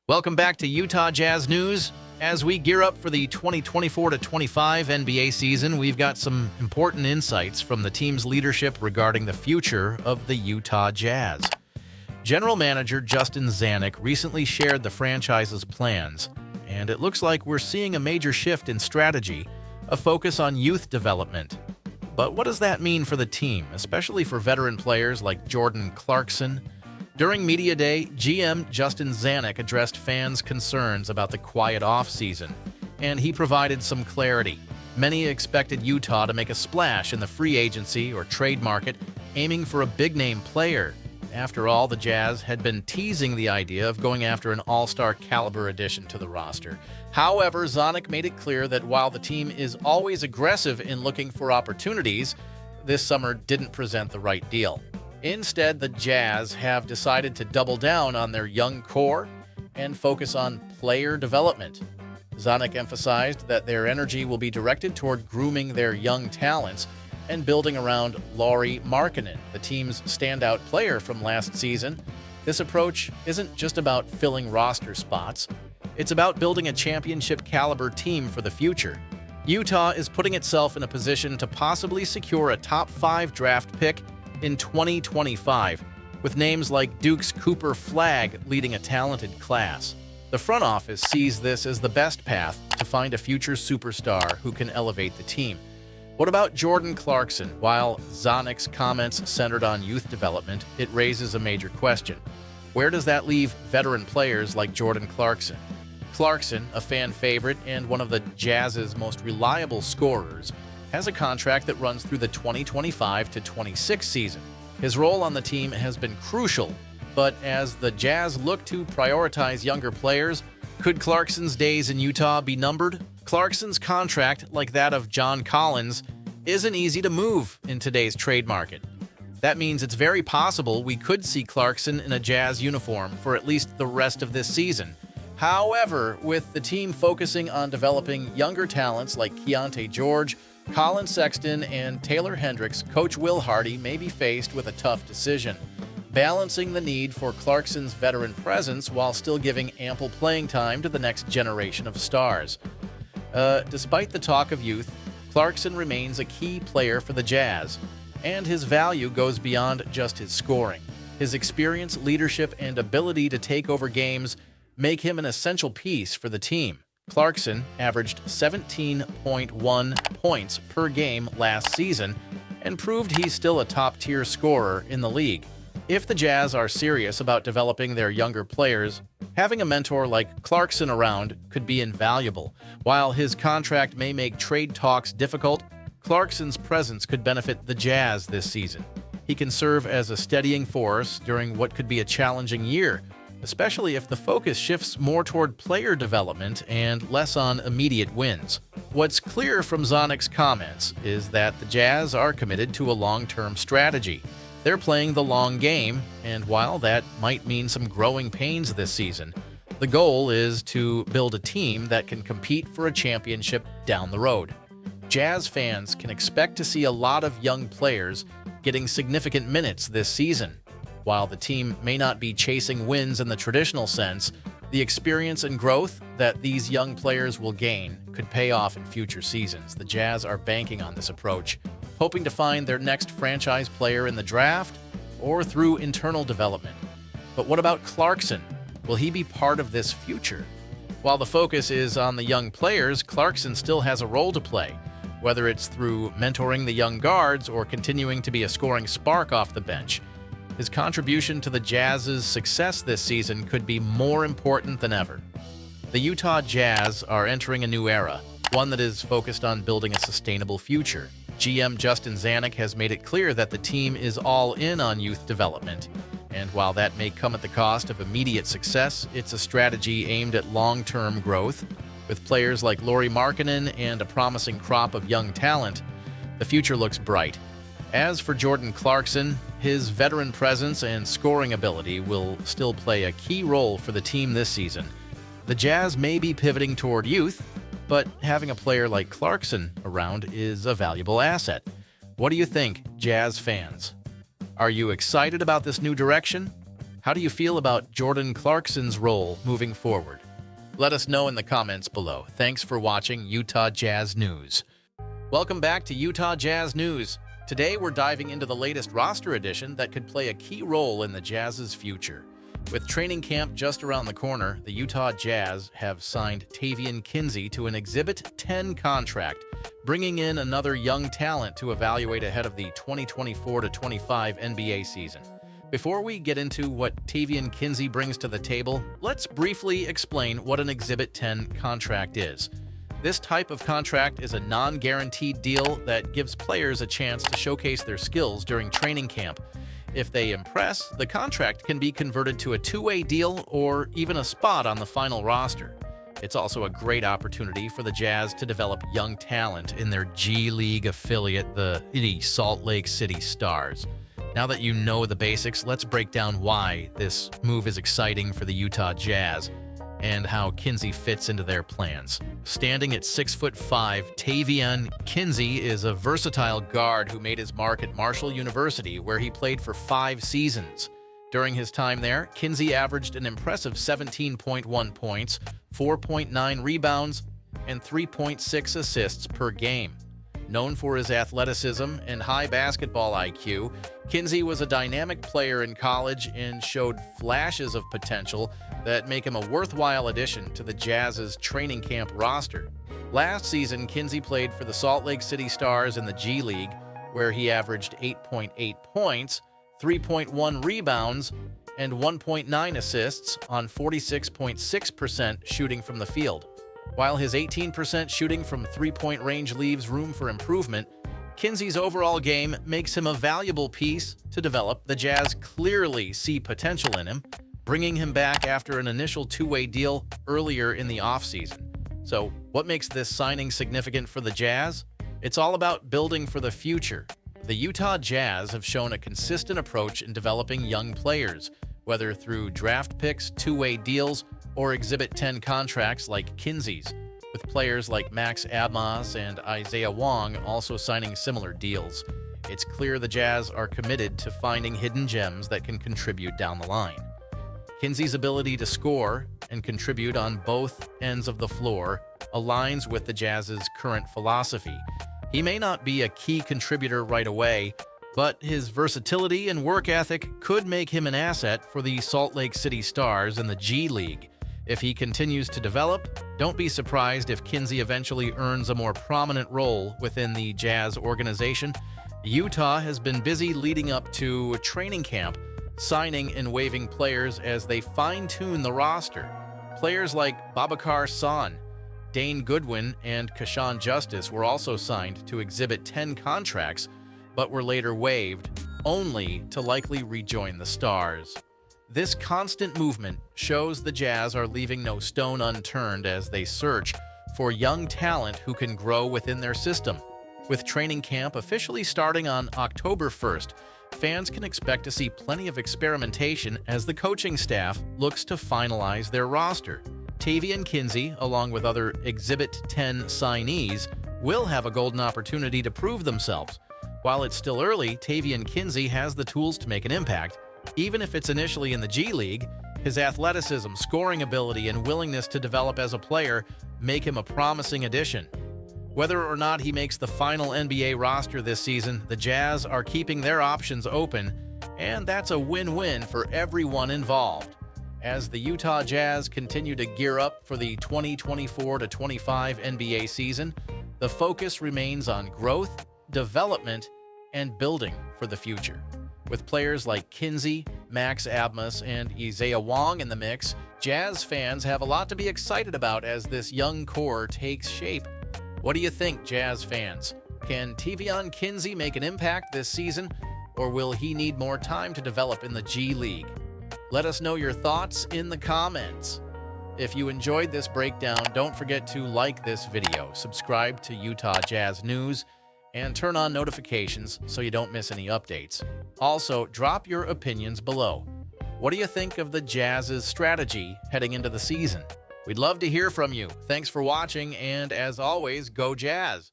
Welcome back to Utah Jazz News. As we gear up for the 2024-25 NBA season, we've got some important insights from the team's leadership regarding the future of the Utah Jazz. General Manager Justin Zanik recently shared the franchise's plans, and it looks like we're seeing a major shift in strategy, a focus on youth development. But what does that mean for the team, especially for veteran players like Jordan Clarkson? During Media Day, GM Justin Zanik addressed fans' concerns about the quiet offseason, and he provided some clarity. Many expected Utah to make a splash in the free agency or trade market, aiming for a big-name player. After all, the Jazz had been teasing the idea of going after an all-star caliber addition to the roster. However, Zanik made it clear that while the team is always aggressive in looking for opportunities, this summer didn't present the right deal. Instead, the Jazz have decided to double down on their young core and focus on player development. Zanik emphasized that their energy will be directed toward grooming their young talents and building around Lauri Markkanen, the team's standout player from last season. This approach isn't just about filling roster spots. It's about building a championship-caliber team for the future. Utah is putting itself in a position to possibly secure a top 5 draft pick in 2025, with names like Duke's Cooper Flagg leading a talented class. The front office sees this as the best path to find a future superstar who can elevate the team. What about Jordan Clarkson? While Zanik's comments centered on youth development, it raises a major question. Where does that leave veteran players like Jordan Clarkson? Clarkson, a fan favorite and one of the Jazz's most reliable scorers, has a contract that runs through the 2025-26 season. His role on the team has been crucial, but as the Jazz look to prioritize younger players, could Clarkson's days in Utah be numbered? Clarkson's contract, like that of John Collins, isn't easy to move in today's trade market. That means it's very possible we could see Clarkson in a Jazz uniform for at least the rest of this season. However, with the team focusing on developing younger talents like Keontae George, Colin Sexton, and Taylor Hendricks, Coach Will Hardy may be faced with a tough decision, balancing the need for Clarkson's veteran presence while still giving ample playing time to the next generation of stars. Despite the talk of youth, Clarkson remains a key player for the Jazz, and his value goes beyond just his scoring. His experience, leadership, and ability to take over games make him an essential piece for the team. Clarkson averaged 17.1 points per game last season and proved he's still a top-tier scorer in the league. If the Jazz are serious about developing their younger players, having a mentor like Clarkson around could be invaluable. While his contract may make trade talks difficult, Clarkson's presence could benefit the Jazz this season. He can serve as a steadying force during what could be a challenging year, especially if the focus shifts more toward player development and less on immediate wins. What's clear from Zanik's comments is that the Jazz are committed to a long-term strategy. They're playing the long game, and while that might mean some growing pains this season, the goal is to build a team that can compete for a championship down the road. Jazz fans can expect to see a lot of young players getting significant minutes this season. While the team may not be chasing wins in the traditional sense, the experience and growth that these young players will gain could pay off in future seasons. The Jazz are banking on this approach, hoping to find their next franchise player in the draft or through internal development. But what about Clarkson? Will he be part of this future? While the focus is on the young players, Clarkson still has a role to play, whether it's through mentoring the young guards or continuing to be a scoring spark off the bench. His contribution to the Jazz's success this season could be more important than ever. The Utah Jazz are entering a new era, one that is focused on building a sustainable future. GM Justin Zanik has made it clear that the team is all in on youth development, and while that may come at the cost of immediate success, it's a strategy aimed at long-term growth. With players like Lauri Markkanen and a promising crop of young talent, the future looks bright. As for Jordan Clarkson, his veteran presence and scoring ability will still play a key role for the team this season. The Jazz may be pivoting toward youth, but having a player like Clarkson around is a valuable asset. What do you think, Jazz fans? Are you excited about this new direction? How do you feel about Jordan Clarkson's role moving forward? Let us know in the comments below. Thanks for watching Utah Jazz News. Welcome back to Utah Jazz News. Today we're diving into the latest roster addition that could play a key role in the Jazz's future. With training camp just around the corner, the Utah Jazz have signed Tavian Kinsey to an Exhibit 10 contract, bringing in another young talent to evaluate ahead of the 2024-25 NBA season. Before we get into what Tavian Kinsey brings to the table, let's briefly explain what an Exhibit 10 contract is. This type of contract is a non-guaranteed deal that gives players a chance to showcase their skills during training camp. If they impress, the contract can be converted to a two-way deal or even a spot on the final roster. It's also a great opportunity for the Jazz to develop young talent in their G League affiliate, the Salt Lake City Stars. Now that you know the basics, let's break down why this move is exciting for the Utah Jazz and how Kinsey fits into their plans. Standing at 6'5", Tavian Kinsey is a versatile guard who made his mark at Marshall University, where he played for 5 seasons. During his time there, Kinsey averaged an impressive 17.1 points, 4.9 rebounds, and 3.6 assists per game. Known for his athleticism and high basketball IQ, Kinsey was a dynamic player in college and showed flashes of potential that make him a worthwhile addition to the Jazz's training camp roster. Last season, Kinsey played for the Salt Lake City Stars in the G League, where he averaged 8.8 points, 3.1 rebounds, and 1.9 assists on 46.6% shooting from the field. While his 18% shooting from three-point range leaves room for improvement, Kinsey's overall game makes him a valuable piece to develop. The Jazz clearly see potential in him, bringing him back after an initial two-way deal earlier in the offseason. So, what makes this signing significant for the Jazz? It's all about building for the future. The Utah Jazz have shown a consistent approach in developing young players, whether through draft picks, two-way deals, or Exhibit 10 contracts like Kinsey's, with players like Max Abmas and Isaiah Wong also signing similar deals. It's clear the Jazz are committed to finding hidden gems that can contribute down the line. Kinsey's ability to score and contribute on both ends of the floor aligns with the Jazz's current philosophy. He may not be a key contributor right away, but his versatility and work ethic could make him an asset for the Salt Lake City Stars in the G League. If he continues to develop, don't be surprised if Kinsey eventually earns a more prominent role within the Jazz organization. Utah has been busy leading up to training camp, signing and waiving players as they fine-tune the roster. Players like Babacar Son, Dane Goodwin, and Kashawn Justice were also signed to Exhibit 10 contracts, but were later waived, only to likely rejoin the Stars. This constant movement shows the Jazz are leaving no stone unturned as they search for young talent who can grow within their system. With training camp officially starting on October 1st, fans can expect to see plenty of experimentation as the coaching staff looks to finalize their roster. Tavian Kinsey, along with other Exhibit 10 signees, will have a golden opportunity to prove themselves. While it's still early, Tavian Kinsey has the tools to make an impact. Even if it's initially in the G League, his athleticism, scoring ability, and willingness to develop as a player make him a promising addition. Whether or not he makes the final NBA roster this season, the Jazz are keeping their options open, and that's a win-win for everyone involved. As the Utah Jazz continue to gear up for the 2024-25 NBA season, the focus remains on growth, development, and building for the future. With players like Kinsey, Max Abmas, and Isaiah Wong in the mix, Jazz fans have a lot to be excited about as this young core takes shape. What do you think, Jazz fans? Can Tavian Kinsey make an impact this season, or will he need more time to develop in the G League? Let us know your thoughts in the comments. If you enjoyed this breakdown, don't forget to like this video, subscribe to Utah Jazz News, and turn on notifications so you don't miss any updates. Also, drop your opinions below. What do you think of the Jazz's strategy heading into the season? We'd love to hear from you. Thanks for watching, and as always, go Jazz!